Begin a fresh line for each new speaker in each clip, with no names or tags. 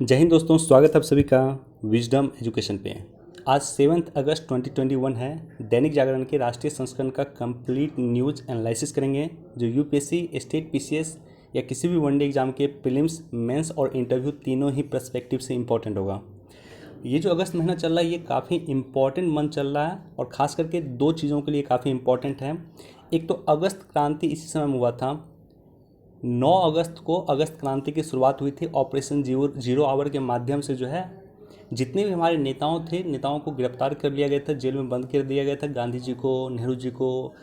जय हिंद दोस्तों, स्वागत है आप सभी का विजडम एजुकेशन पे। आज 7 अगस्त 2021 है। दैनिक जागरण के राष्ट्रीय संस्करण का कंप्लीट न्यूज़ एनालिसिस करेंगे जो यूपीएससी, स्टेट पीसीएस या किसी भी वनडे एग्जाम के प्रीलिम्स, मेंस और इंटरव्यू तीनों ही पर्सपेक्टिव से इम्पोर्टेंट होगा। ये जो अगस्त महीना चल रहा है ये काफ़ी इम्पॉर्टेंट मंथ चल रहा है और ख़ास करके दो चीज़ों के लिए काफ़ी इम्पॉर्टेंट है। एक तो अगस्त क्रांति इसी समय हुआ था। 9 अगस्त को अगस्त क्रांति की शुरुआत हुई थी। ऑपरेशन जीरो आवर के माध्यम से जो है जितने भी हमारे नेताओं को गिरफ्तार कर लिया गया था, जेल में बंद कर दिया गया था। गांधी जी को, नेहरू जी को,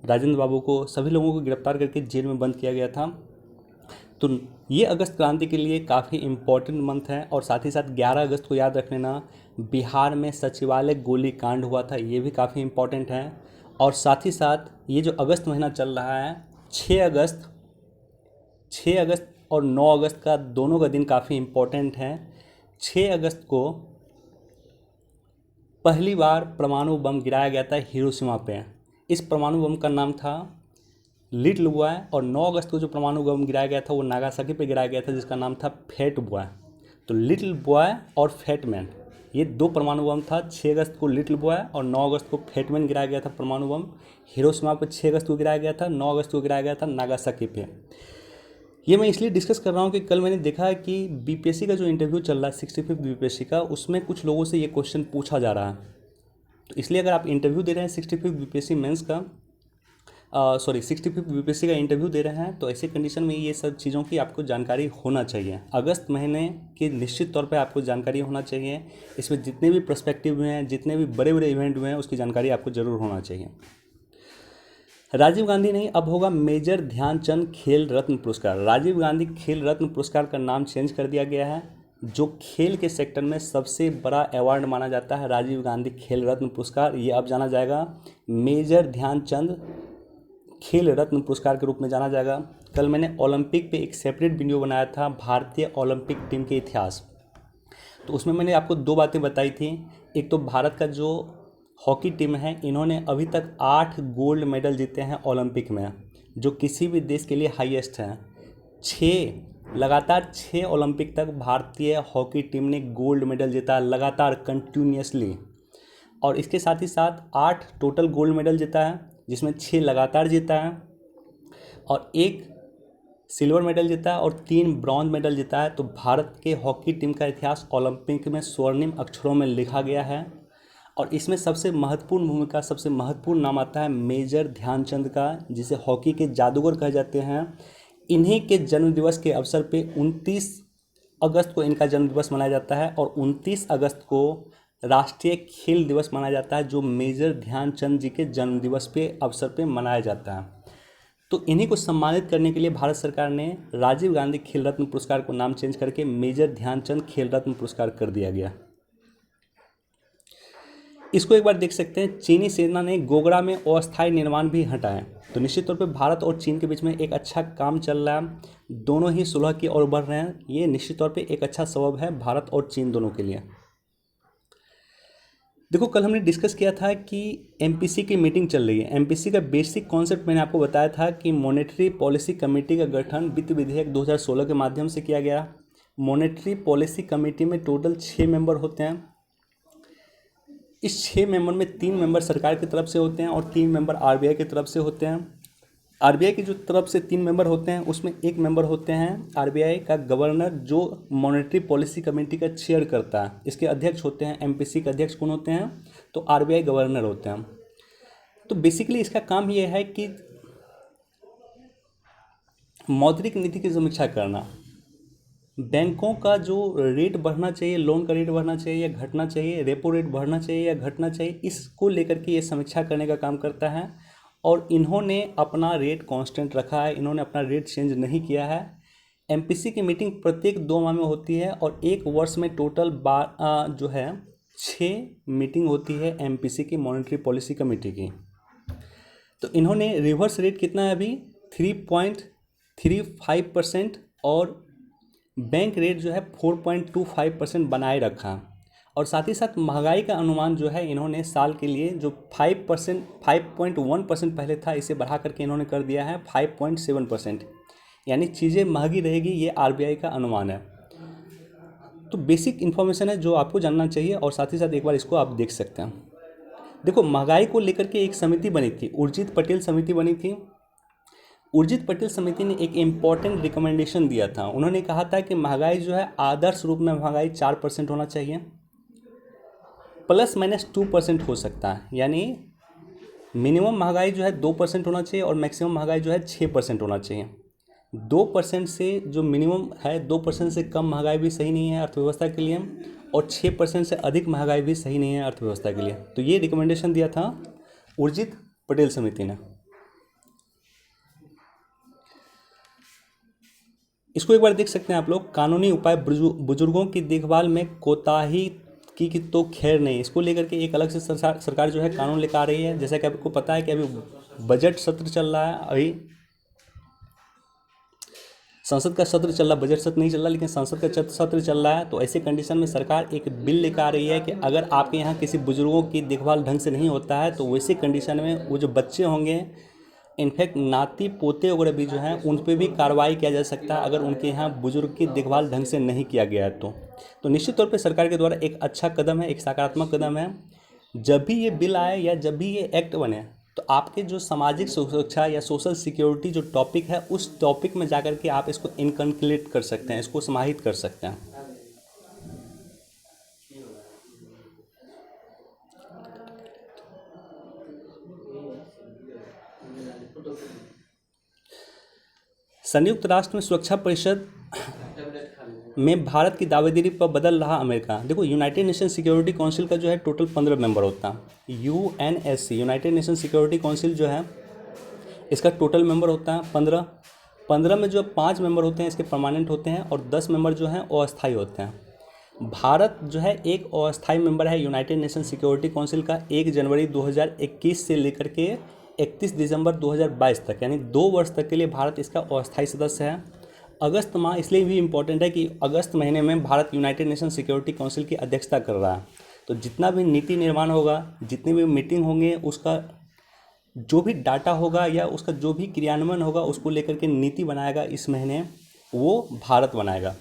राजेंद्र बाबू को, सभी लोगों को गिरफ्तार करके जेल में बंद किया गया था। तो ये अगस्त क्रांति के लिए काफ़ी इम्पोर्टेंट मंथ है। और साथ ही साथ 11 अगस्त को याद रख लेना, बिहार में सचिवालय गोली कांड हुआ था, ये भी काफ़ी इम्पोर्टेंट है। और साथ ही साथ ये जो अगस्त महीना चल रहा है, 6 अगस्त और 9 अगस्त का दोनों का दिन काफ़ी इम्पोर्टेंट है। 6 अगस्त को पहली बार परमाणु बम गिराया गया था हिरोशिमा पे। इस परमाणु बम का नाम था लिटिल बॉय। और 9 अगस्त को जो परमाणु बम गिराया गया था वो नागासाकी पे गिराया गया था, जिसका नाम था फैट बॉय। तो लिटिल बॉय और फैट मैन, ये दो परमाणु बम था। 6 अगस्त को लिटिल बॉय और 9 अगस्त को फैट मैन गिराया गया था परमाणु बम। हिरोशिमा पे 6 अगस्त को गिराया गया था, 9 अगस्त को गिराया गया था नागासाकी पे। ये मैं इसलिए डिस्कस कर रहा हूँ कि कल मैंने देखा है कि बीपीएससी का जो इंटरव्यू चल रहा है 65 बीपीएससी का, उसमें कुछ लोगों से ये क्वेश्चन पूछा जा रहा है। तो इसलिए अगर आप इंटरव्यू दे रहे हैं 65 बीपीएससी मेंस का, 65 बीपीएससी का इंटरव्यू दे रहे हैं, तो ऐसे कंडीशन में ये सब चीज़ों की आपको जानकारी होना चाहिए। अगस्त महीने की निश्चित तौर पे आपको जानकारी होना चाहिए। इसमें जितने भी पर्सपेक्टिव हुए हैं, जितने भी बड़े बड़े इवेंट हुए हैं, उसकी जानकारी आपको ज़रूर होना चाहिए। राजीव गांधी नहीं, अब होगा मेजर ध्यानचंद खेल रत्न पुरस्कार। राजीव गांधी खेल रत्न पुरस्कार का नाम चेंज कर दिया गया है। जो खेल के सेक्टर में सबसे बड़ा अवार्ड माना जाता है राजीव गांधी खेल रत्न पुरस्कार, ये अब जाना जाएगा मेजर ध्यानचंद खेल रत्न पुरस्कार के रूप में जाना जाएगा। कल मैंने ओलंपिक पे एक सेपरेट वीडियो बनाया था, भारतीय ओलंपिक टीम के इतिहास। तो उसमें मैंने आपको दो बातें बताई थी। एक तो भारत का जो हॉकी टीम है, इन्होंने अभी तक 8 गोल्ड मेडल जीते हैं ओलंपिक में, जो किसी भी देश के लिए हाईएस्ट है। 6 ओलंपिक तक भारतीय हॉकी टीम ने गोल्ड मेडल जीता लगातार, कंटिन्यूसली। और इसके साथ ही साथ 8 टोटल गोल्ड मेडल जीता है, जिसमें 6 लगातार जीता है और 1 सिल्वर मेडल जीता है और 3 ब्रॉन्ज मेडल जीता है। तो भारत के हॉकी टीम का इतिहास ओलंपिक में स्वर्णिम अक्षरों में लिखा गया है। और इसमें सबसे महत्वपूर्ण भूमिका, सबसे महत्वपूर्ण नाम आता है मेजर ध्यानचंद का, जिसे हॉकी के जादूगर कहे जाते हैं। इन्हीं के जन्मदिवस के अवसर पे 29 अगस्त को इनका जन्मदिवस मनाया जाता है और 29 अगस्त को राष्ट्रीय खेल दिवस मनाया जाता है, जो मेजर ध्यानचंद जी के जन्मदिवस पे अवसर पे मनाया जाता है। तो इन्हीं को सम्मानित करने के लिए भारत सरकार ने राजीव गांधी खेल रत्न पुरस्कार को नाम चेंज करके मेजर ध्यानचंद खेल रत्न पुरस्कार कर दिया गया। इसको एक बार देख सकते हैं। चीनी सेना ने गोगरा में अस्थायी निर्माण भी हटाए। तो निश्चित तौर पे भारत और चीन के बीच में एक अच्छा काम चल रहा है, दोनों ही सुलह की ओर बढ़ रहे हैं। ये निश्चित तौर पे एक अच्छा सबब है भारत और चीन दोनों के लिए। देखो, कल हमने डिस्कस किया था कि एमपीसी की मीटिंग चल रही है। एमपीसी का बेसिक कॉन्सेप्ट मैंने आपको बताया था कि मॉनेटरी पॉलिसी कमेटी का गठन वित्त विधेयक 2016 के माध्यम से किया गया। मॉनेटरी पॉलिसी कमेटी में टोटल 6 मेंबर होते हैं। इस 6 मेंबर में 3 मेंबर सरकार की तरफ से होते हैं और 3 मेंबर आरबीआई की तरफ से होते हैं। आरबीआई की जो तरफ से 3 मेंबर होते हैं, उसमें एक मेंबर होते हैं आरबीआई का गवर्नर, जो मॉनेटरी पॉलिसी कमेटी का चेयर करता है। इसके अध्यक्ष होते हैं, एमपीसी के अध्यक्ष कौन होते हैं? तो आरबीआई गवर्नर होते हैं। तो बेसिकली इसका काम ये है कि मौद्रिक नीति की समीक्षा करना, बैंकों का जो रेट बढ़ना चाहिए, लोन का रेट बढ़ना चाहिए या घटना चाहिए, रेपो रेट बढ़ना चाहिए या घटना चाहिए, इसको लेकर के ये समीक्षा करने का काम करता है। और इन्होंने अपना रेट कांस्टेंट रखा है, इन्होंने अपना रेट चेंज नहीं किया है। एमपीसी की मीटिंग प्रत्येक 2 माह में होती है और एक वर्ष में टोटल जो है 6 मीटिंग होती है एमपीसी की, मॉनेटरी पॉलिसी कमेटी की। तो इन्होंने रिवर्स रेट कितना है अभी 3.35% और बैंक रेट जो है 4.25% बनाए रखा। और साथ ही साथ महंगाई का अनुमान जो है इन्होंने साल के लिए जो 5.1% पहले था, इसे बढ़ा करके इन्होंने कर दिया है 5.7%। यानी चीज़ें महंगी रहेगी, ये आरबीआई का अनुमान है। तो बेसिक इन्फॉर्मेशन है जो आपको जानना चाहिए, और साथ ही साथ एक बार इसको आप देख सकते हैं। देखो, महंगाई को लेकर के एक समिति बनी थी, उर्जित पटेल समिति बनी थी। उर्जित पटेल समिति ने एक इम्पॉर्टेंट रिकमेंडेशन दिया था। उन्होंने कहा था कि महंगाई जो है, आदर्श रूप में महंगाई 4% होना चाहिए, ±2% हो सकता है। यानी मिनिमम महंगाई जो है 2% होना चाहिए और मैक्सिमम महंगाई जो है 6% होना चाहिए। 2% से जो मिनिमम है, 2% से कम महंगाई भी सही नहीं है अर्थव्यवस्था के लिए, और 6% से अधिक महंगाई भी सही नहीं है अर्थव्यवस्था के लिए। तो ये रिकमेंडेशन दिया था उर्जित पटेल समिति ने। इसको एक बार देख सकते हैं आप लोग। कानूनी उपाय बुजुर्गों की देखभाल में कोताही की तो खैर नहीं, इसको लेकर के एक अलग से सरकार जो है कानून लेकर आ रही है। जैसा कि आपको पता है कि अभी बजट सत्र चल रहा है, अभी संसद का सत्र चल रहा, बजट सत्र नहीं चल रहा, लेकिन संसद का सत्र चल रहा है। तो ऐसे कंडीशन में सरकार एक बिल लेकर आ रही है कि अगर आपके यहाँ किसी बुजुर्गों की देखभाल ढंग से नहीं होता है, तो वैसे कंडीशन में वो जो बच्चे होंगे, इनफैक्ट नाती पोते वगैरह भी जो हैं, उन पर भी कार्रवाई किया जा सकता है अगर उनके यहाँ बुजुर्ग की देखभाल ढंग से नहीं किया गया है तो निश्चित तौर पे सरकार के द्वारा एक अच्छा कदम है, एक सकारात्मक कदम है। जब भी ये बिल आए या जब भी ये एक्ट बने, तो आपके जो सामाजिक सुरक्षा या सोशल सिक्योरिटी जो टॉपिक है, उस टॉपिक में जाकर के आप इसको इनकनक्लेट कर सकते हैं, इसको समाहित कर सकते हैं। संयुक्त राष्ट्र में सुरक्षा परिषद में भारत की दावेदारी पर बदल रहा अमेरिका। देखो, यूनाइटेड नेशन सिक्योरिटी काउंसिल का जो है टोटल 15 मेंबर होता है। UNSC, United nation security council जो है, इसका टोटल मेंबर होता है 15। 15 में जो 5 मेंबर होते हैं इसके परमानेंट होते हैं, और 10 मेंबर जो हैं अस्थायी होते हैं। भारत जो है एक अस्थायी मेंबर है यूनाइटेड नेशन सिक्योरिटी काउंसिल का, 1 जनवरी 2021 से लेकर के 31 दिसंबर 2022 तक, यानी 2 वर्ष तक के लिए भारत इसका अस्थायी सदस्य है। अगस्त माह इसलिए भी इम्पोर्टेंट है कि अगस्त महीने में Bharat United nation security council की अध्यक्षता कर रहा है। तो जितना भी नीति निर्माण होगा, जितनी भी मीटिंग होंगे, उसका जो भी डाटा होगा या उसका जो भी क्रियान्वयन होगा, उसको लेकर के नीति बनाएगा इस महीने, वो भारत बनाएगा।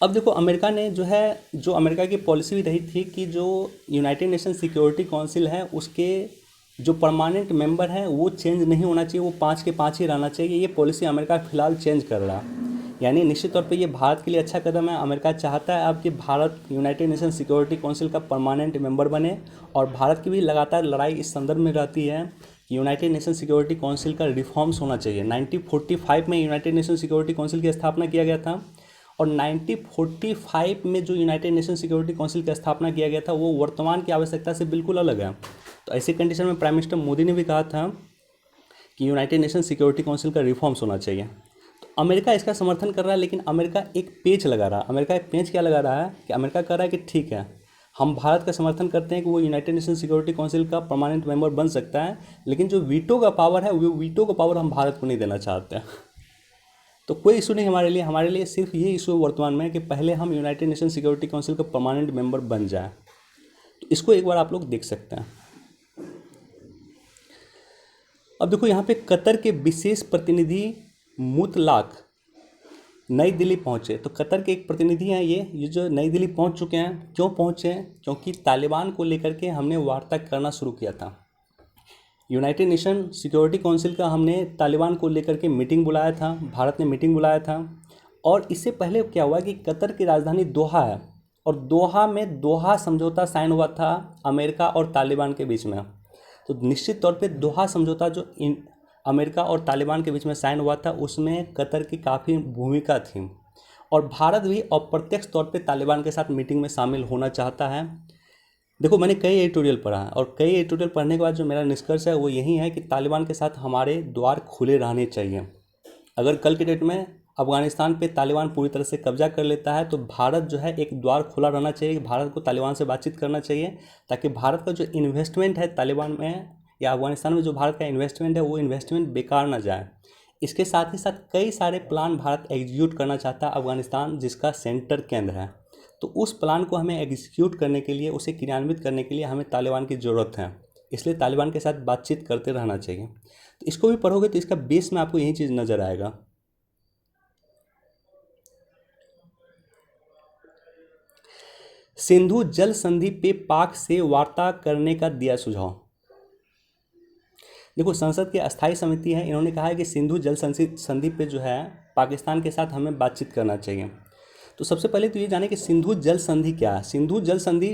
अब देखो, अमेरिका ने जो है, जो अमेरिका की पॉलिसी भी रही थी कि जो यूनाइटेड नेशन सिक्योरिटी काउंसिल है, उसके जो परमानेंट मेंबर हैं वो चेंज नहीं होना चाहिए, वो 5 के 5 ही रहना चाहिए। ये पॉलिसी अमेरिका फ़िलहाल चेंज कर रहा है। यानी निश्चित तौर पे ये भारत के लिए अच्छा कदम है। अमेरिका चाहता है अब कि Bharat United nation security council का परमानेंट मेंबर बने, और भारत की भी लगातार लड़ाई इस संदर्भ में रहती है कि यूनाइटेड नेशन सिक्योरिटी काउंसिल का रिफॉर्म्स होना चाहिए। 1945 में यूनाइटेड नेशन सिक्योरिटी काउंसिल की स्थापना किया गया था, और 1945 में जो यूनाइटेड नेशन सिक्योरिटी काउंसिल की स्थापना किया गया था, वो वर्तमान की आवश्यकता से बिल्कुल अलग है। तो ऐसे कंडीशन में प्राइम मिनिस्टर मोदी ने भी कहा था कि यूनाइटेड नेशन सिक्योरिटी काउंसिल का रिफॉर्म्स होना चाहिए। तो अमेरिका इसका समर्थन कर रहा है, लेकिन अमेरिका एक पेच लगा रहा है। अमेरिका एक पेच क्या लगा रहा है कि अमेरिका कह रहा है कि ठीक है, हम भारत का समर्थन करते हैं कि वो यूनाइटेड नेशन सिक्योरिटी काउंसिल का परमानेंट मेंबर बन सकता है, लेकिन जो वीटो का पावर है, वो वीटो का पावर हम भारत को नहीं देना चाहते हैं। तो कोई इशू नहीं हमारे लिए सिर्फ ये इशू वर्तमान में है कि पहले हम यूनाइटेड नेशन सिक्योरिटी काउंसिल का परमानेंट मेंबर बन जाए। तो इसको एक बार आप लोग देख सकते हैं। अब देखो, यहाँ पे कतर के विशेष प्रतिनिधि मुतलाक नई दिल्ली पहुँचे। तो कतर के एक प्रतिनिधि हैं ये जो नई दिल्ली पहुँच चुके हैं। क्यों पहुँचे? क्योंकि तालिबान को लेकर के हमने वार्ता करना शुरू किया था। यूनाइटेड नेशन सिक्योरिटी काउंसिल का हमने तालिबान को लेकर के मीटिंग बुलाया था, भारत ने मीटिंग बुलाया था। और इससे पहले क्या हुआ कि कतर की राजधानी दोहा है, और दोहा में दोहा समझौता साइन हुआ था अमेरिका और तालिबान के बीच में। तो निश्चित तौर पे दोहा समझौता जो अमेरिका और तालिबान के बीच में साइन हुआ था, उसमें कतर की काफ़ी भूमिका थी, और भारत भी अप्रत्यक्ष तौर पे तालिबान के साथ मीटिंग में शामिल होना चाहता है। देखो, मैंने कई एडिटोरियल पढ़ा है, और कई एडिटोरियल पढ़ने के बाद जो मेरा निष्कर्ष है वो यही है कि तालिबान के साथ हमारे द्वार खुले रहने चाहिए। अगर कल के डेट में अफगानिस्तान पे तालिबान पूरी तरह से कब्जा कर लेता है, तो भारत जो है एक द्वार खुला रहना चाहिए, भारत को तालिबान से बातचीत करना चाहिए, ताकि भारत का जो इन्वेस्टमेंट है तालिबान में या अफगानिस्तान में, जो भारत का इन्वेस्टमेंट है, वो इन्वेस्टमेंट बेकार ना जाए। इसके साथ ही साथ कई सारे प्लान भारत एग्जीक्यूट करना चाहता है अफगानिस्तान, जिसका सेंटर केंद्र है। तो उस प्लान को हमें एग्जीक्यूट करने के लिए, उसे क्रियान्वित करने के लिए हमें तालिबान की ज़रूरत है। इसलिए तालिबान के साथ बातचीत करते रहना चाहिए। तो इसको भी पढ़ोगे तो इसका बेस में आपको यही चीज़ नज़र आएगा। सिंधु जल संधि पे पाक से वार्ता करने का दिया सुझाव। देखो, संसद की अस्थायी समिति है, इन्होंने कहा है कि सिंधु जल संधि पे जो है पाकिस्तान के साथ हमें बातचीत करना चाहिए। तो सबसे पहले तो ये जाने कि सिंधु जल संधि क्या है। सिंधु जल संधि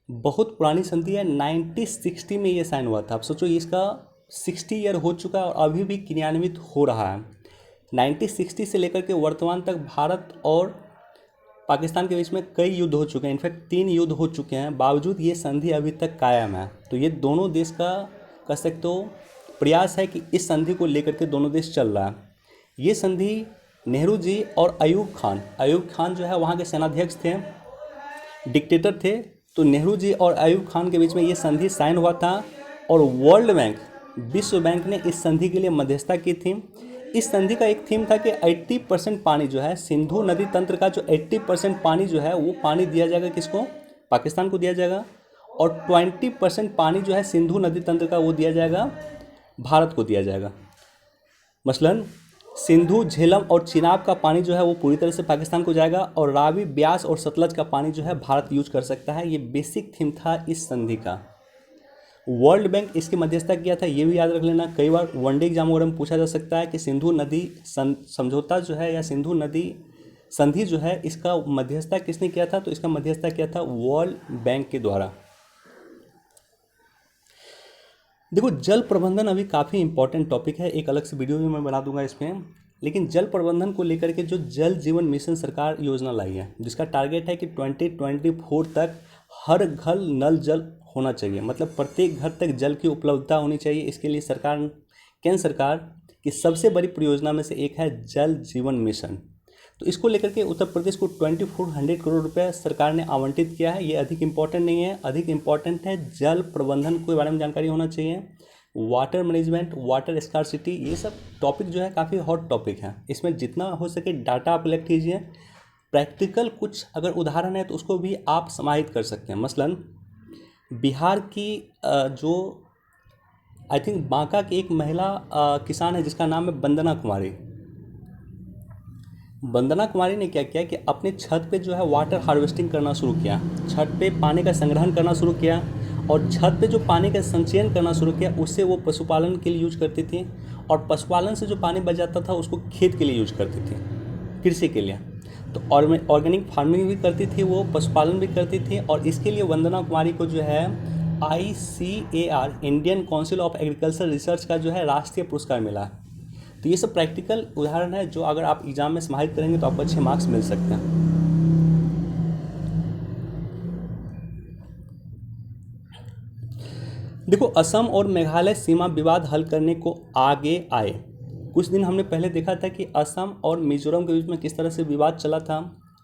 बहुत पुरानी संधि है, 1960 में ये साइन हुआ था। अब सोचो, इसका 60 ईयर हो चुका है और अभी भी क्रियान्वित हो रहा है। 1960 से लेकर के वर्तमान तक भारत और पाकिस्तान के बीच में कई युद्ध हो चुके हैं, इनफैक्ट 3 युद्ध हो चुके हैं, बावजूद ये संधि अभी तक कायम है। तो ये दोनों देश का कह सकते हो प्रयास है कि इस संधि को लेकर के दोनों देश चल रहा है। ये संधि नेहरू जी और अयूब खान जो है वहाँ के सेनाध्यक्ष थे, डिक्टेटर थे। तो नेहरू जी और अयूब खान के बीच में ये संधि साइन हुआ था और वर्ल्ड बैंक, विश्व बैंक ने इस संधि के लिए मध्यस्थता की थी। इस संधि का एक थीम था कि 80% पानी जो है सिंधु नदी तंत्र का, जो 80% पानी जो है वो पानी दिया जाएगा किसको, पाकिस्तान को दिया जाएगा, और 20% पानी जो है सिंधु नदी तंत्र का वो दिया जाएगा भारत को दिया जाएगा। मसलन सिंधु, झेलम और चिनाब का पानी जो है वो पूरी तरह से पाकिस्तान को जाएगा और रावी, ब्यास और सतलज का पानी जो है भारत यूज कर सकता है। ये बेसिक थीम था इस संधि का। वर्ल्ड बैंक इसकी मध्यस्थता किया था, ये भी याद रख लेना। कई बार वनडे एग्जाम वगैरह में पूछा जा सकता है कि सिंधु नदी समझौता जो है या सिंधु नदी संधि जो है इसका मध्यस्थता किसने किया था, तो इसका मध्यस्थता किया था वर्ल्ड बैंक के द्वारा। देखो, जल प्रबंधन अभी काफ़ी इंपॉर्टेंट टॉपिक है, एक अलग से वीडियो भी मैं बना दूंगा इसमें। लेकिन जल प्रबंधन को लेकर के जो जल जीवन मिशन सरकार योजना लाई है, जिसका टारगेट है कि 2024 तक हर घर नल जल होना चाहिए, मतलब प्रत्येक घर तक जल की उपलब्धता होनी चाहिए। इसके लिए केंद्र सरकार की सबसे बड़ी परियोजना में से एक है जल जीवन मिशन। तो इसको लेकर के उत्तर प्रदेश को 2400 करोड़ रुपए सरकार ने आवंटित किया है। ये अधिक इम्पॉर्टेंट नहीं है, अधिक इम्पॉर्टेंट है जल प्रबंधन के बारे में जानकारी होना चाहिए, वाटर मैनेजमेंट, वाटर स्कार्सिटी, ये सब टॉपिक जो है काफ़ी हॉट टॉपिक है। इसमें जितना हो सके डाटा आप कलेक्ट कीजिए, प्रैक्टिकल कुछ अगर उदाहरण है तो उसको भी आप समाहित कर सकते हैं। मसलन बिहार की जो आई थिंक बांका की एक महिला किसान है जिसका नाम है वंदना कुमारी। वंदना कुमारी ने क्या किया कि अपने छत पे जो है वाटर हार्वेस्टिंग करना शुरू किया, छत पे पानी का संग्रहण करना शुरू किया और छत पे जो पानी का संचयन करना शुरू किया उससे वो पशुपालन के लिए यूज करती थी और पशुपालन से जो पानी बच जाता था उसको खेत के लिए यूज करती थी, कृषि के लिए। तो ऑर्गेनिक फार्मिंग भी करती थी, वो पशुपालन भी करती थी और इसके लिए वंदना कुमारी को जो है ICAR, Indian council of agriculture research का जो है राष्ट्रीय पुरस्कार मिला। तो ये सब प्रैक्टिकल उदाहरण है जो अगर आप एग्जाम में समाहित करेंगे तो आपको अच्छे मार्क्स मिल सकते हैं। देखो, असम और मेघालय सीमा विवाद हल करने को आगे आए। कुछ दिन हमने पहले देखा था कि असम और मिजोरम के बीच में किस तरह से विवाद चला था।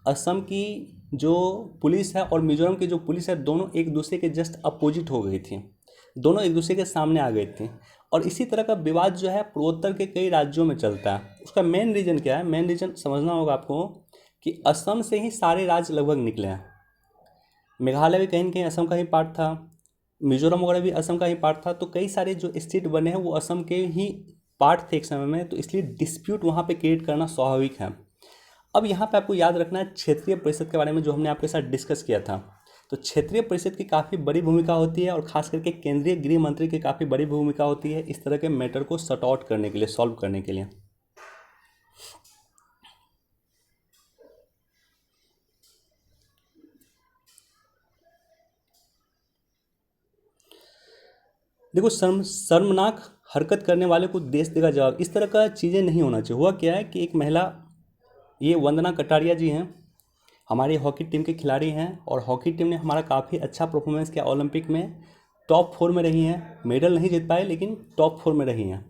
असम की जो पुलिस है और मिजोरम की जो पुलिस है दोनों एक दूसरे के जस्ट अपोजिट हो गई थी, दोनों एक दूसरे के सामने आ गई थी। और इसी तरह का विवाद जो है पूर्वोत्तर के कई राज्यों में चलता है। उसका मेन रीज़न क्या है, मेन रीज़न समझना होगा आपको कि असम से ही सारे राज्य लगभग निकले हैं। मेघालय भी कहीं न कहीं असम का ही पार्ट था, मिजोरम वगैरह भी असम का ही पार्ट था। तो कई सारे जो स्टेट बने हैं वो असम के ही पार्ट थे एक समय में, तो इसलिए डिस्प्यूट वहाँ पे क्रिएट करना स्वाभाविक है। अब यहाँ पे आपको याद रखना है क्षेत्रीय परिषद के बारे में जो हमने आपके साथ डिस्कस किया था। तो क्षेत्रीय परिषद की काफ़ी बड़ी भूमिका होती है और खास करके केंद्रीय गृह मंत्री की काफ़ी बड़ी भूमिका होती है इस तरह के मैटर को सॉर्ट आउट करने के लिए, सॉल्व करने के लिए। देखो, शर्मनाक हरकत करने वाले को देश देगा जवाब, इस तरह का चीज़ें नहीं होना चाहिए। हुआ क्या है कि एक महिला, ये वंदना कटारिया जी हैं, हमारी हॉकी टीम के खिलाड़ी हैं और हॉकी टीम ने हमारा काफ़ी अच्छा परफॉर्मेंस किया, ओलंपिक में टॉप 4 में रही हैं, मेडल नहीं जीत पाए लेकिन टॉप 4 में रही हैं।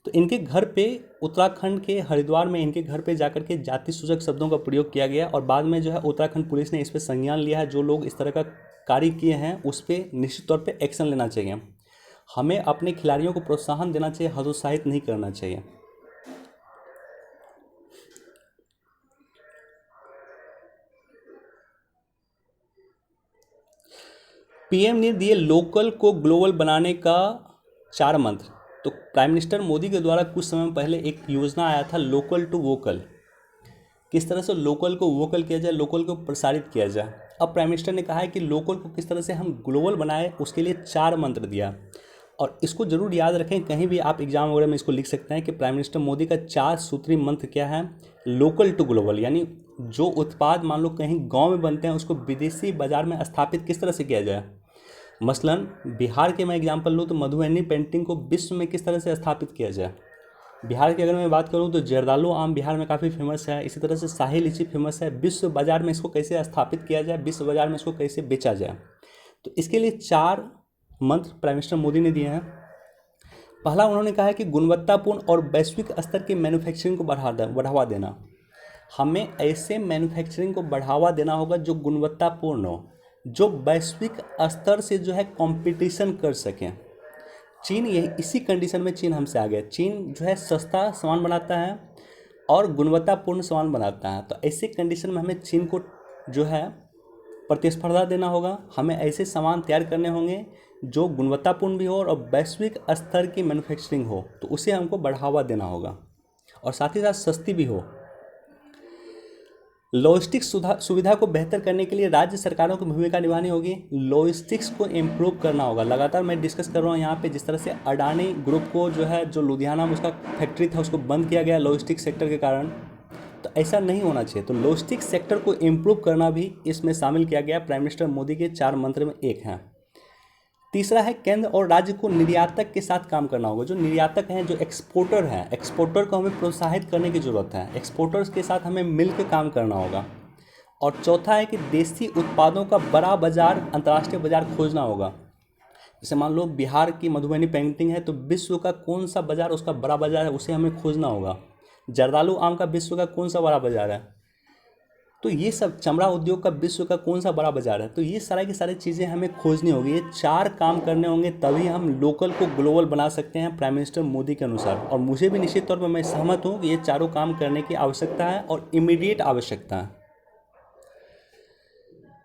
तो इनके घर पे उत्तराखंड के हरिद्वार में इनके घर पे जाकर के जाति सूचक शब्दों का प्रयोग किया गया और बाद में जो है उत्तराखंड पुलिस ने इस पर संज्ञान लिया है। जो लोग इस तरह का कार्य किए हैं उस पर निश्चित तौर पर एक्शन लेना चाहिए। हमें अपने खिलाड़ियों को प्रोत्साहन देना चाहिए, हतोत्साहित नहीं करना चाहिए। पीएम ने दिए लोकल को ग्लोबल बनाने का 4 मंत्र। तो प्राइम मिनिस्टर मोदी के द्वारा कुछ समय पहले एक योजना आया था लोकल टू वोकल, किस तरह से लोकल को वोकल किया जाए, लोकल को प्रसारित किया जाए। अब प्राइम मिनिस्टर ने कहा है कि लोकल को किस तरह से हम ग्लोबल बनाए, उसके लिए 4 मंत्र दिया। और इसको जरूर याद रखें, कहीं भी आप एग्जाम वगैरह में इसको लिख सकते हैं कि प्राइम मिनिस्टर मोदी का 4 सूत्री मंत्र क्या है, लोकल टू ग्लोबल। यानी जो उत्पाद मान लो कहीं गांव में बनते हैं उसको विदेशी बाजार में स्थापित किस तरह से किया जाए। मसलन बिहार के मैं एग्जांपल लूँ तो मधुबनी पेंटिंग को विश्व में किस तरह से स्थापित किया जाए। बिहार की अगर मैं बात करूँ तो जर्दालू आम बिहार में काफ़ी फेमस है, इसी तरह से शाही लीची फेमस है। विश्व बाजार में इसको कैसे स्थापित किया जाए, विश्व बाजार में इसको कैसे बेचा जाए, तो इसके लिए 4 मंत्र प्राइम मिनिस्टर मोदी ने दिए हैं। पहला उन्होंने कहा है कि गुणवत्तापूर्ण और वैश्विक स्तर की मैन्युफैक्चरिंग को बढ़ावा देना। हमें ऐसे मैन्युफैक्चरिंग को बढ़ावा देना होगा जो गुणवत्तापूर्ण हो, जो वैश्विक स्तर से जो है कंपटीशन कर सकें। चीन यही इसी कंडीशन में चीन हमसे आगे है। चीन जो है सस्ता सामान बनाता है और गुणवत्तापूर्ण सामान बनाता है, तो ऐसे कंडीशन में हमें चीन को जो है प्रतिस्पर्धा देना होगा। हमें ऐसे सामान तैयार करने होंगे जो गुणवत्तापूर्ण भी हो और वैश्विक स्तर की मैन्युफैक्चरिंग हो, तो उसे हमको बढ़ावा देना होगा और साथ ही साथ सस्ती भी हो। लॉजिस्टिक्स सुविधा को बेहतर करने के लिए राज्य सरकारों की भूमिका निभानी होगी। लॉजिस्टिक्स को इम्प्रूव करना होगा। लगातार मैं डिस्कस कर रहा हूँ यहाँ पे, जिस तरह से अडानी ग्रुप को जो है, जो लुधियाना में उसका फैक्ट्री था उसको बंद किया गया लॉजिस्टिक्स सेक्टर के कारण, तो ऐसा नहीं होना चाहिए। तो लॉजिस्टिक्स सेक्टर को इम्प्रूव करना भी इसमें शामिल किया गया। प्राइम मिनिस्टर मोदी के 4 मंत्र में एक है। तीसरा है केंद्र और राज्य को निर्यातक के साथ काम करना होगा। जो निर्यातक हैं, जो एक्सपोर्टर हैं, एक्सपोर्टर को हमें प्रोत्साहित करने की ज़रूरत है। एक्सपोर्टर्स के साथ हमें मिलकर काम करना होगा। और चौथा है कि देसी उत्पादों का बड़ा बाजार, अंतर्राष्ट्रीय बाजार खोजना होगा। जैसे मान लो बिहार की मधुबनी पेंटिंग है, तो विश्व का कौन सा बाजार उसका बड़ा बाजार है, उसे हमें खोजना होगा। जर्दालू आम का विश्व का कौन सा बड़ा बाजार है, तो ये सब चमड़ा उद्योग का विश्व का कौन सा बड़ा बाजार है, तो ये सारा की सारी चीज़ें हमें खोजनी होगी। ये 4 काम करने होंगे, तभी हम लोकल को ग्लोबल बना सकते हैं प्राइम मिनिस्टर मोदी के अनुसार। और मुझे भी निश्चित तौर पर मैं सहमत हूँ कि ये चारों काम करने की आवश्यकता है और इमीडिएट आवश्यकता है।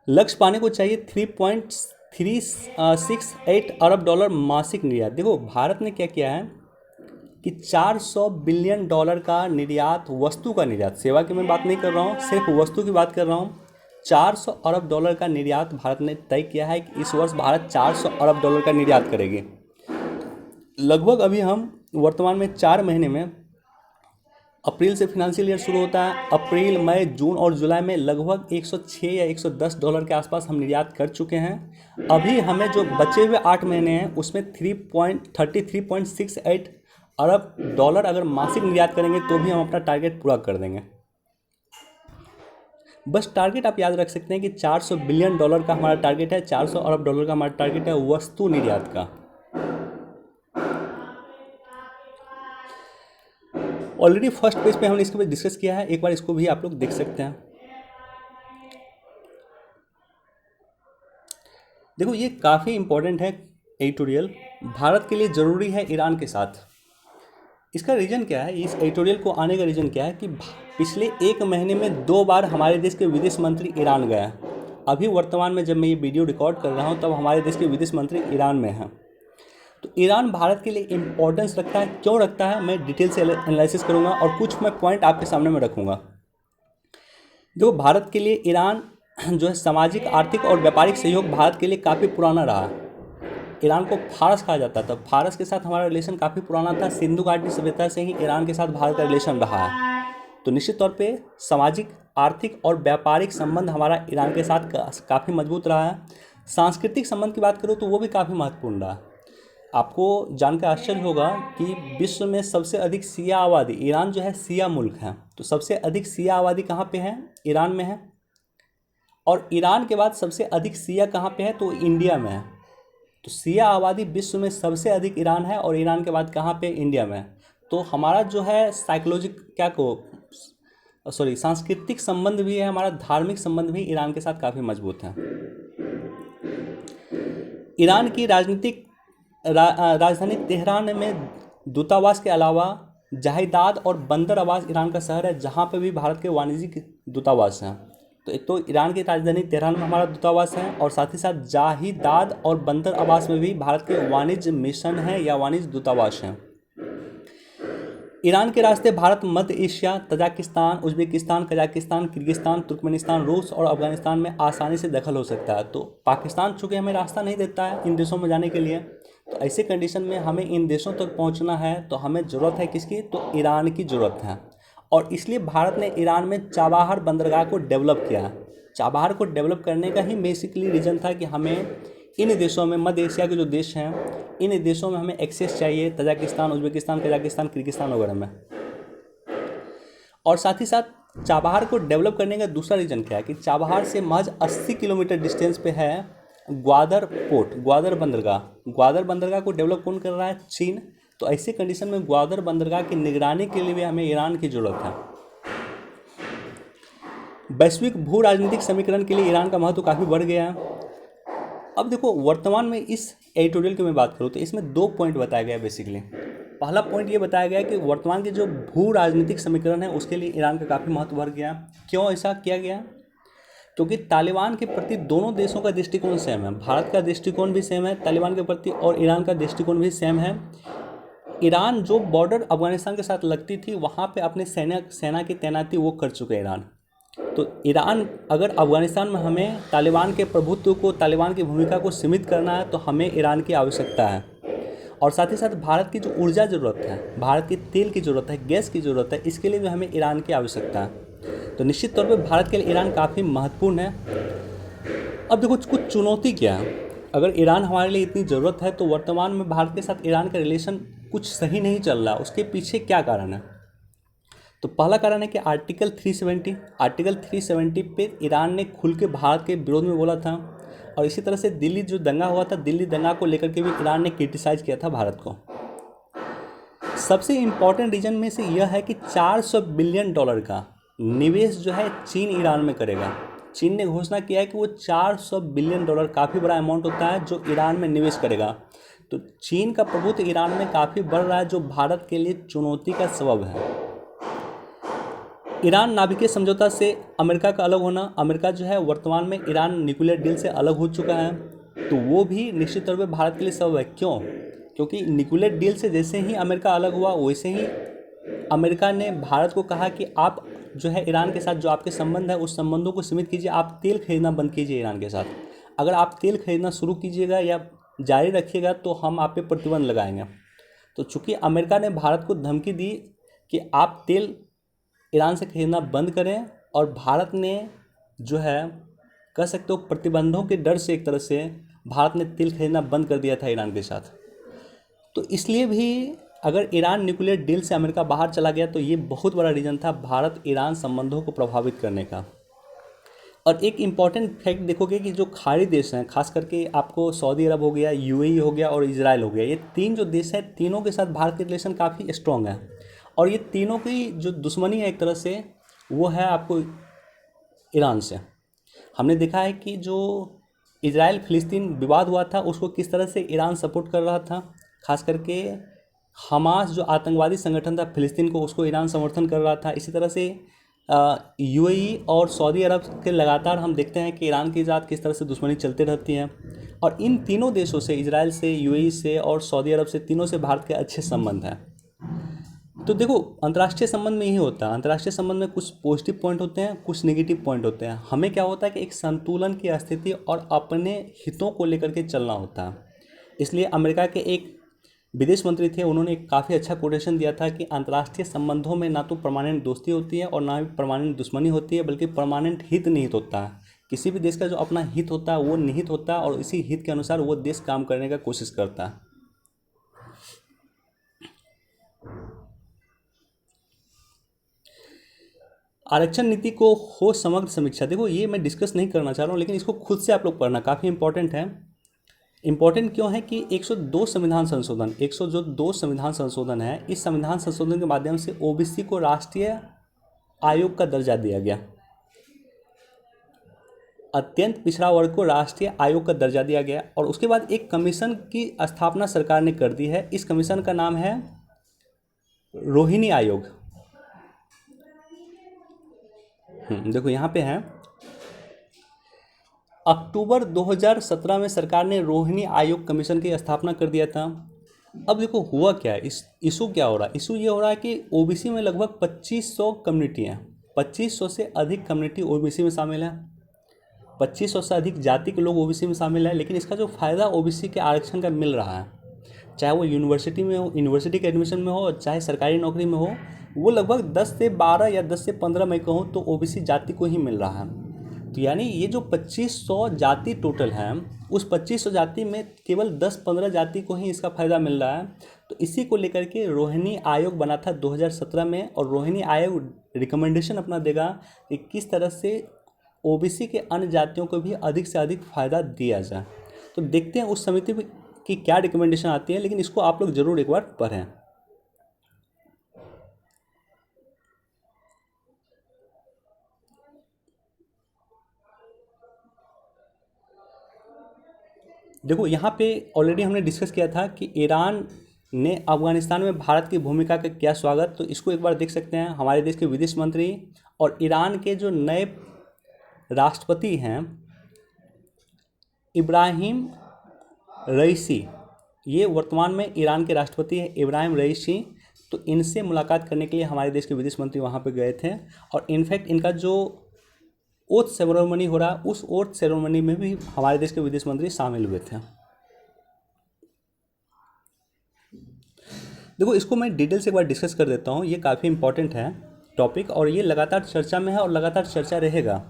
लक्ष्य पाने को चाहिए 3.368 अरब डॉलर मासिक निर्यात। देखो भारत ने क्या किया है कि 400 बिलियन डॉलर का निर्यात, वस्तु का निर्यात, सेवा की मैं बात नहीं कर रहा हूँ, सिर्फ वस्तु की बात कर रहा हूँ। 400 अरब डॉलर का निर्यात भारत ने तय किया है कि इस वर्ष भारत 400 अरब डॉलर का निर्यात करेगी। लगभग अभी हम वर्तमान में 4 महीने में, अप्रैल से फिनेंशियल ईयर शुरू होता है, अप्रैल, मई, जून और जुलाई में लगभग 106 या 110 डॉलर के आसपास हम निर्यात कर चुके हैं। अभी हमें जो बचे हुए 8 महीने हैं उसमें 33.68 अरब डॉलर अगर मासिक निर्यात करेंगे तो भी हम अपना टारगेट पूरा कर देंगे। बस टारगेट आप याद रख सकते हैं कि 400 बिलियन डॉलर का हमारा टारगेट है, 400 अरब डॉलर का हमारा टारगेट है वस्तु निर्यात का। ऑलरेडी फर्स्ट पेज पे हमने इसके बाद डिस्कस किया है, एक बार इसको भी आप लोग देख सकते हैं। देखो ये काफ़ी इंपॉर्टेंट है एडिटोरियल, भारत के लिए ज़रूरी है ईरान के साथ। इसका रीज़न क्या है, इस एडिटोरियल को आने का रीज़न क्या है कि पिछले 1 महीने में 2 बार हमारे देश के विदेश मंत्री ईरान गए। अभी वर्तमान में जब मैं ये वीडियो रिकॉर्ड कर रहा हूँ तब हमारे देश के विदेश मंत्री ईरान में हैं। तो ईरान भारत के लिए इम्पोर्टेंस रखता है, क्यों रखता है मैं डिटेल से एनालिसिस करूँगा और कुछ मैं पॉइंट आपके सामने में रखूँगा। जो भारत के लिए ईरान जो है सामाजिक, आर्थिक और व्यापारिक सहयोग भारत के लिए काफ़ी पुराना रहा है। ईरान को फारस कहा जाता था, फारस के साथ हमारा रिलेशन काफ़ी पुराना था। सिंधु घाटी सभ्यता से ही ईरान के साथ भारत का रिलेशन रहा है। तो निश्चित तौर पे सामाजिक, आर्थिक और व्यापारिक संबंध हमारा ईरान के साथ काफ़ी मजबूत रहा है। सांस्कृतिक संबंध की बात करूँ तो वो भी काफ़ी महत्वपूर्ण रहा। आपको जानकर आश्चर्य होगा कि विश्व में सबसे अधिक शिया आबादी, ईरान जो है शिया मुल्क है, तो सबसे अधिक शिया आबादी कहाँ पे है, ईरान में है। और ईरान के बाद सबसे अधिक शिया कहाँ पे है, तो इंडिया में है। तो शिया आबादी विश्व में सबसे अधिक ईरान है और ईरान के बाद कहाँ पे, इंडिया में। तो हमारा जो है सांस्कृतिक संबंध भी है, हमारा धार्मिक संबंध भी ईरान के साथ काफ़ी मजबूत है। ईरान की राजधानी तेहरान में दूतावास के अलावा जाहिदाद और बंदर अब्बास ईरान का शहर है, जहाँ पे भी भारत के वाणिज्यिक दूतावास हैं। तो एक तो ईरान की राजधानी तेहरान में हमारा दूतावास है और साथ ही साथ जाहिदाद और बंदर अब्बास में भी भारत के वाणिज्य मिशन है या वाणिज्य दूतावास हैं। ईरान के रास्ते भारत, मध्य Asia, Tajikistan, Uzbekistan, Kazakhstan, Kyrgyzstan, Turkmenistan, रूस और अफगानिस्तान में आसानी से दखल हो सकता है। तो पाकिस्तान चूँकि हमें रास्ता नहीं देता है इन देशों में जाने के लिए, तो ऐसे कंडीशन में हमें इन देशों तक पहुंचना है तो हमें ज़रूरत है किसकी, तो ईरान की ज़रूरत है। और इसलिए भारत ने ईरान में चाबहार बंदरगाह को डेवलप किया है। चाबहार को डेवलप करने का ही बेसिकली रीज़न था कि हमें इन देशों में, मध्य एशिया के जो देश हैं, इन देशों में हमें एक्सेस चाहिए, तजाकिस्तान, उज्बेकिस्तान, कजाकिस्तान, किर्गिस्तान वगैरह में। और साथ ही साथ चाबहार को डेवलप करने का दूसरा रीज़न क्या है कि चाबहार से महज 80 किलोमीटर डिस्टेंस पे है ग्वादर पोर्ट, ग्वादर बंदरगाह। ग्वादर बंदरगाह को डेवलप कौन कर रहा है, चीन। तो ऐसे कंडीशन में ग्वादर बंदरगाह की निगरानी के लिए भी हमें ईरान की ज़रूरत है। वैश्विक भू राजनीतिक समीकरण के लिए ईरान का महत्व काफ़ी बढ़ गया है। अब देखो, वर्तमान में इस एडिटोरियल की मैं बात करूँ तो इसमें 2 पॉइंट बताया गया है बेसिकली। पहला पॉइंट ये बताया गया है कि वर्तमान के जो भू राजनीतिक समीकरण है उसके लिए ईरान का काफ़ी महत्व बढ़ गया। क्यों ऐसा किया गया? क्योंकि तालिबान के प्रति दोनों देशों का दृष्टिकोण सेम है। भारत का दृष्टिकोण भी सेम है तालिबान के प्रति, और ईरान का दृष्टिकोण भी सेम है। ईरान जो बॉर्डर अफगानिस्तान के साथ लगती थी वहाँ पे अपने सेना की तैनाती वो कर चुके हैं ईरान। तो ईरान, अगर अफगानिस्तान में हमें तालिबान के प्रभुत्व को, तालिबान की भूमिका को सीमित करना है तो हमें ईरान की आवश्यकता है। और साथ ही साथ भारत की जो ऊर्जा ज़रूरत है, भारत की तेल की ज़रूरत है, गैस की ज़रूरत है, इसके लिए भी हमें ईरान की आवश्यकता है। तो निश्चित तौर पे भारत के लिए ईरान काफ़ी महत्वपूर्ण है। अब देखो कुछ चुनौती क्या है। अगर ईरान हमारे लिए इतनी ज़रूरत है तो वर्तमान में भारत के साथ ईरान का रिलेशन कुछ सही नहीं चल रहा, उसके पीछे क्या कारण है? तो पहला कारण है कि आर्टिकल 370 पे ईरान ने खुल के भारत के विरोध में बोला था। और इसी तरह से दिल्ली जो दंगा हुआ था, दिल्ली दंगा को लेकर के भी ईरान ने क्रिटिसाइज़ किया था भारत को। सबसे इम्पॉर्टेंट रीजन में से यह है कि $400 बिलियन का निवेश जो है चीन ईरान में करेगा। चीन ने घोषणा किया है कि वो $400 बिलियन, काफ़ी बड़ा अमाउंट होता है, जो ईरान में निवेश करेगा। तो चीन का प्रभुत्व ईरान में काफ़ी बढ़ रहा है, जो भारत के लिए चुनौती का सबब है। ईरान नाभिकीय समझौता से अमेरिका का अलग होना, अमेरिका जो है वर्तमान में ईरान न्यूक्लियर डील से अलग हो चुका है, तो वो भी निश्चित तौर पे भारत के लिए सबब है। क्यों? क्योंकि न्यूक्लियर डील से जैसे ही अमेरिका अलग हुआ वैसे ही अमेरिका ने भारत को कहा कि आप जो है ईरान के साथ जो आपके संबंध है उस संबंधों को सीमित कीजिए, आप तेल खरीदना बंद कीजिए ईरान के साथ। अगर आप तेल खरीदना शुरू कीजिएगा या जारी रखिएगा तो हम आप पे प्रतिबंध लगाएंगे। तो चूँकि अमेरिका ने भारत को धमकी दी कि आप तेल ईरान से खरीदना बंद करें, और भारत ने जो है कह सकते हो प्रतिबंधों के डर से एक तरह से भारत ने तेल खरीदना बंद कर दिया था ईरान के साथ। तो इसलिए भी अगर ईरान न्यूक्लियर डील से अमेरिका बाहर चला गया तो ये बहुत बड़ा रीज़न था भारत ईरान संबंधों को प्रभावित करने का। और एक इम्पॉर्टेंट फैक्ट देखोगे कि जो खाड़ी देश हैं, खास करके आपको सऊदी अरब हो गया, यूएई हो गया और इजराइल हो गया, ये 3 जो देश हैं, तीनों के साथ भारत के रिलेशन काफ़ी स्ट्रॉन्ग है। और ये तीनों की जो दुश्मनी है एक तरह से, वो है आपको ईरान से। हमने देखा है कि जो इजराइल फिलिस्तीन विवाद हुआ था उसको किस तरह से ईरान सपोर्ट कर रहा था, खास करके हमास जो आतंकवादी संगठन था फिलिस्तीन को, उसको ईरान समर्थन कर रहा था। इसी तरह से यूएई और सऊदी अरब के लगातार हम देखते हैं कि ईरान के साथ किस तरह से दुश्मनी चलती रहती है। और इन तीनों देशों से, इजराइल से, यूएई से और सऊदी अरब से, तीनों से भारत के अच्छे संबंध हैं। तो देखो, अंतर्राष्ट्रीय संबंध में यही होता है। अंतर्राष्ट्रीय संबंध में कुछ पॉजिटिव पॉइंट होते हैं, कुछ नेगेटिव पॉइंट होते हैं। हमें क्या होता है कि एक संतुलन की स्थिति और अपने हितों को लेकर के चलना होता है। इसलिए अमेरिका के एक विदेश मंत्री थे, उन्होंने एक काफ़ी अच्छा कोटेशन दिया था कि अंतर्राष्ट्रीय संबंधों में ना तो परमानेंट दोस्ती होती है और ना ही परमानेंट दुश्मनी होती है, बल्कि परमानेंट हित निहित होता है। किसी भी देश का जो अपना हित होता है वो निहित होता है, और इसी हित के अनुसार वो देश काम करने का कोशिश करता है। आरक्षण नीति को हो समग्र समीक्षा। देखो, ये मैं डिस्कस नहीं करना चाह रहा हूँ, लेकिन इसको खुद से आप लोग पढ़ना काफ़ी इंपॉर्टेंट है। इम्पॉर्टेंट क्यों है कि 102 संविधान संशोधन, 102 संविधान संशोधन है, इस संविधान संशोधन के माध्यम से ओबीसी को राष्ट्रीय आयोग का दर्जा दिया गया। अत्यंत पिछड़ा वर्ग को राष्ट्रीय आयोग का दर्जा दिया गया। और उसके बाद एक कमीशन की स्थापना सरकार ने कर दी है। इस कमीशन का नाम है रोहिणी आयोग। देखो यहाँ पे है, अक्टूबर 2017 में सरकार ने रोहिणी आयोग कमीशन की स्थापना कर दिया था। अब देखो हुआ क्या है, इस इशू क्या हो रहा है, इशू ये हो रहा है कि ओबीसी में लगभग 2500 कम्युनिटी हैं, 2500 से अधिक कम्युनिटी ओबीसी में शामिल है, 2500 से अधिक जाति के लोग ओबीसी में शामिल है। लेकिन इसका जो फ़ायदा ओबीसी के आरक्षण का मिल रहा है, चाहे वो यूनिवर्सिटी में हो, यूनिवर्सिटी के एडमिशन में हो, चाहे सरकारी नौकरी में हो, वो लगभग 10 से 12 या 10 से 15 में कहूँ तो ओबीसी जाति को ही मिल रहा है। तो यानी ये जो 2500 जाति टोटल हैं, उस 2500 जाति में केवल 10-15 जाति को ही इसका फ़ायदा मिल रहा है। तो इसी को लेकर के रोहिणी आयोग बना था 2017 में, और रोहिणी आयोग रिकमेंडेशन अपना देगा कि किस तरह से ओबीसी के अन्य जातियों को भी अधिक से अधिक फ़ायदा दिया जाए। तो देखते हैं उस समिति की क्या रिकमेंडेशन आती है, लेकिन इसको आप लोग ज़रूर एक बार पढ़ें। देखो यहाँ पे ऑलरेडी हमने डिस्कस किया था कि ईरान ने अफगानिस्तान में भारत की भूमिका का क्या स्वागत, तो इसको एक बार देख सकते हैं। हमारे देश के विदेश मंत्री और ईरान के जो नए राष्ट्रपति हैं इब्राहिम रईसी, ये वर्तमान में ईरान के राष्ट्रपति हैं इब्राहिम रईसी। तो इनसे मुलाकात करने के लिए हमारे देश के विदेश मंत्री वहाँ पे गए थे, और इनफैक्ट इनका जो ओथ सेरेमनी हो रहा है, उस ओथ सेरेमनी में भी हमारे देश के विदेश मंत्री शामिल हुए थे। देखो इसको मैं डिटेल से एक बार डिस्कस कर देता हूँ, ये काफ़ी इंपॉर्टेंट है टॉपिक, और ये लगातार चर्चा में है और लगातार चर्चा रहेगा।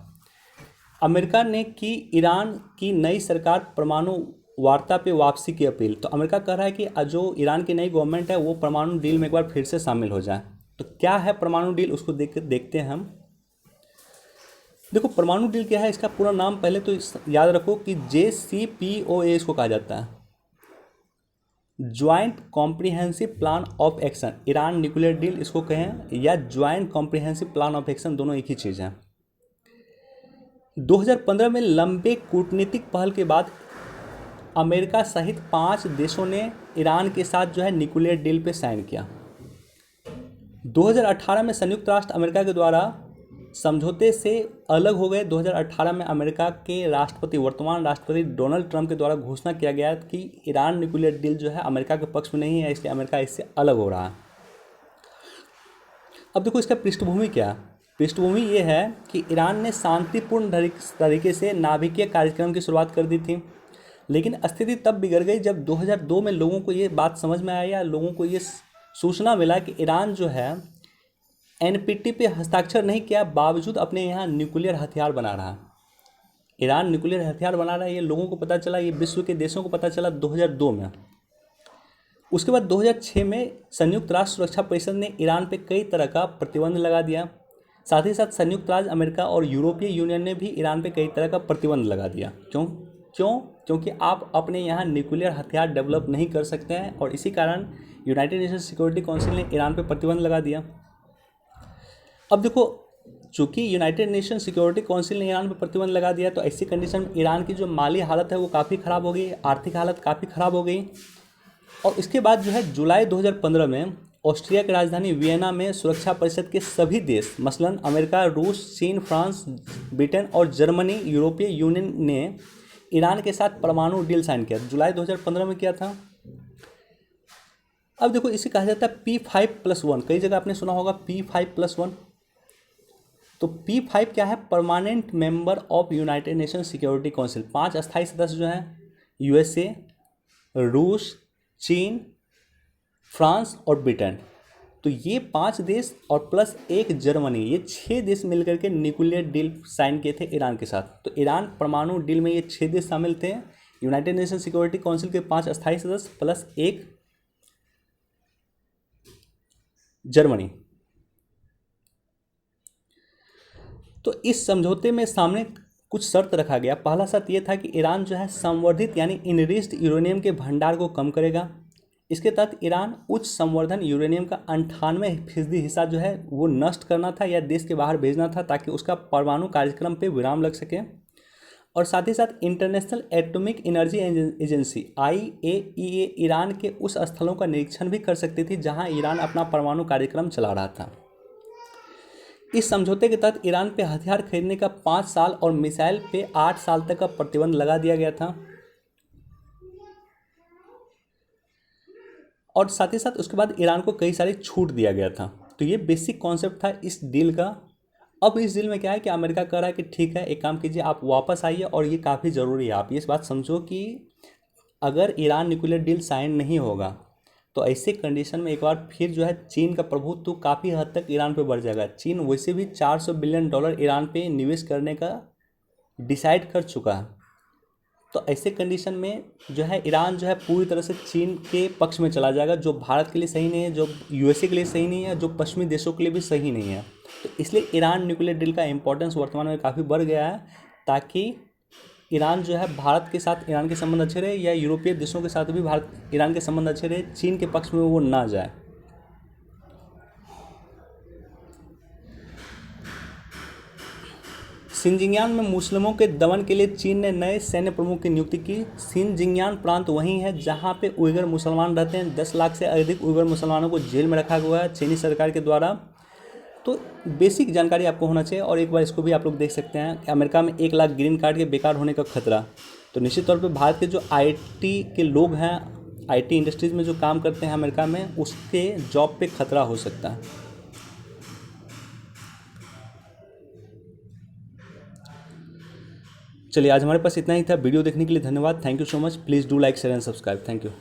अमेरिका ने की ईरान की नई सरकार परमाणु वार्ता पे वापसी की अपील। तो अमेरिका कह रहा है कि जो ईरान की नई गवर्नमेंट है वो परमाणु डील में एक बार फिर से शामिल हो जाए। तो क्या है परमाणु डील, उसको देखते हैं हम। देखो परमाणु डील क्या है, इसका पूरा नाम पहले तो याद रखो कि JCPOA इसको कहा जाता है, joint comprehensive plan of action. Iran nuclear deal इसको कहें, या joint comprehensive plan of action, दोनों एक ही चीज़ है। 2015 में लंबे कूटनीतिक पहल के बाद अमेरिका सहित 5 देशों ने ईरान के साथ जो है न्यूक्लियर डील पे साइन किया। 2018 में संयुक्त राष्ट्र अमेरिका के द्वारा समझौते से अलग हो गए। 2018 में अमेरिका के राष्ट्रपति, वर्तमान राष्ट्रपति डोनाल्ड ट्रंप के द्वारा घोषणा किया गया कि ईरान न्यूक्लियर डील जो है अमेरिका के पक्ष में नहीं है, इसलिए अमेरिका इससे अलग हो रहा है। अब देखो इसका पृष्ठभूमि क्या है। पृष्ठभूमि ये है कि ईरान ने शांतिपूर्ण तरीके से नाभिकीय कार्यक्रम की शुरुआत कर दी थी, लेकिन स्थिति तब बिगड़ गई जब 2002 में लोगों को ये बात समझ में आई, या लोगों को ये सूचना मिला कि ईरान जो है NPT पे हस्ताक्षर नहीं किया, बावजूद अपने यहाँ न्यूक्लियर हथियार बना रहा है। ईरान न्यूक्लियर हथियार बना रहा है, ये लोगों को पता चला, ये विश्व के देशों को पता चला 2002 में। उसके बाद 2006 में संयुक्त राष्ट्र सुरक्षा परिषद ने ईरान पे कई तरह का प्रतिबंध लगा दिया। साथ ही साथ संयुक्त राज्य अमेरिका और यूरोपीय यूनियन ने भी ईरान पे कई तरह का प्रतिबंध लगा दिया। क्योंकि आप अपने यहाँ न्यूक्लियर हथियार डेवलप नहीं कर सकते हैं, और इसी कारण यूनाइटेड नेशन सिक्योरिटी काउंसिल ने ईरान पे प्रतिबंध लगा दिया। अब देखो चूँकि यूनाइटेड नेशन सिक्योरिटी काउंसिल ने ईरान पर प्रतिबंध लगा दिया, तो ऐसी कंडीशन में ईरान की जो माली हालत है वो काफ़ी ख़राब हो गई, आर्थिक हालत काफ़ी ख़राब हो गई। और इसके बाद जो है जुलाई 2015 में ऑस्ट्रिया की राजधानी वियना में सुरक्षा परिषद के सभी देश, मसलन अमेरिका, रूस, चीन, फ्रांस, ब्रिटेन और जर्मनी, यूरोपीय यूनियन ने ईरान के साथ परमाणु डील साइन किया। जुलाई 2015 में किया था। अब देखो इसे कहा जाता है P5+1, कई जगह आपने सुना होगा P5+1। तो P5 क्या है, permanent member of United nation security council. 5 अस्थायी सदस्य जो हैं USA, रूस, चीन, फ्रांस और ब्रिटेन। तो ये 5 देश और प्लस एक जर्मनी, ये 6 देश मिलकर के न्यूक्लियर डील साइन किए थे ईरान के साथ। तो ईरान परमाणु डील में ये 6 देश शामिल थे, यूनाइटेड नेशन सिक्योरिटी काउंसिल के 5 अस्थायी सदस्य प्लस एक जर्मनी। तो इस समझौते में सामने कुछ शर्त रखा गया। पहला शर्त यह था कि ईरान जो है संवर्धित यानी इनरिच्ड यूरेनियम के भंडार को कम करेगा। इसके तहत ईरान उच्च संवर्धन यूरेनियम का 98% हिस्सा जो है वो नष्ट करना था या देश के बाहर भेजना था, ताकि उसका परमाणु कार्यक्रम पे विराम लग सके। और साथ ही साथ international atomic energy agency IAEA Iran के उस स्थलों का निरीक्षण भी कर सकती थी जहां ईरान अपना परमाणु कार्यक्रम चला रहा था। इस समझौते के तहत ईरान पे हथियार खरीदने का 5 साल और मिसाइल पे 8 साल तक का प्रतिबंध लगा दिया गया था। और साथ ही साथ उसके बाद ईरान को कई सारी छूट दिया गया था। तो ये बेसिक कॉन्सेप्ट था इस डील का। अब इस डील में क्या है कि अमेरिका कह रहा है कि ठीक है, एक काम कीजिए, आप वापस आइए, और ये काफ़ी ज़रूरी है। आप ये बात समझो कि अगर ईरान न्यूक्लियर डील साइन नहीं होगा तो ऐसे कंडीशन में एक बार फिर जो है चीन का प्रभुत्व काफ़ी हद तक ईरान पे बढ़ जाएगा। चीन वैसे भी $400 बिलियन ईरान पे निवेश करने का डिसाइड कर चुका है। तो ऐसे कंडीशन में जो है ईरान जो है पूरी तरह से चीन के पक्ष में चला जाएगा, जो भारत के लिए सही नहीं है, जो यूएसए के लिए सही नहीं है, जो पश्चिमी देशों के लिए भी सही नहीं है। तो इसलिए ईरान न्यूक्लियर डील का इंपॉर्टेंस वर्तमान में काफ़ी बढ़ गया है, ताकि ईरान जो है भारत के साथ ईरान के संबंध अच्छे रहे, या यूरोपीय देशों के साथ भी भारत ईरान के संबंध अच्छे रहे, चीन के पक्ष में वो ना जाए। शिनजियांग में मुस्लिमों के दमन के लिए चीन ने नए सैन्य प्रमुख की नियुक्ति की। शिनजियांग प्रांत वही है जहां पे उइगर मुसलमान रहते हैं। 10 लाख से अधिक उइगर मुसलमानों को जेल में रखा गया है चीनी सरकार के द्वारा। तो बेसिक जानकारी आपको होना चाहिए। और एक बार इसको भी आप लोग देख सकते हैं कि अमेरिका में 1 लाख ग्रीन कार्ड के बेकार होने का खतरा। तो निश्चित तौर पे भारत के जो आईटी के लोग हैं, आईटी इंडस्ट्रीज़ में जो काम करते हैं अमेरिका में, उसके जॉब पे खतरा हो सकता है। चलिए, आज हमारे पास इतना ही था। वीडियो देखने के लिए धन्यवाद। Thank you so much. Please do like, share and subscribe. Thank you.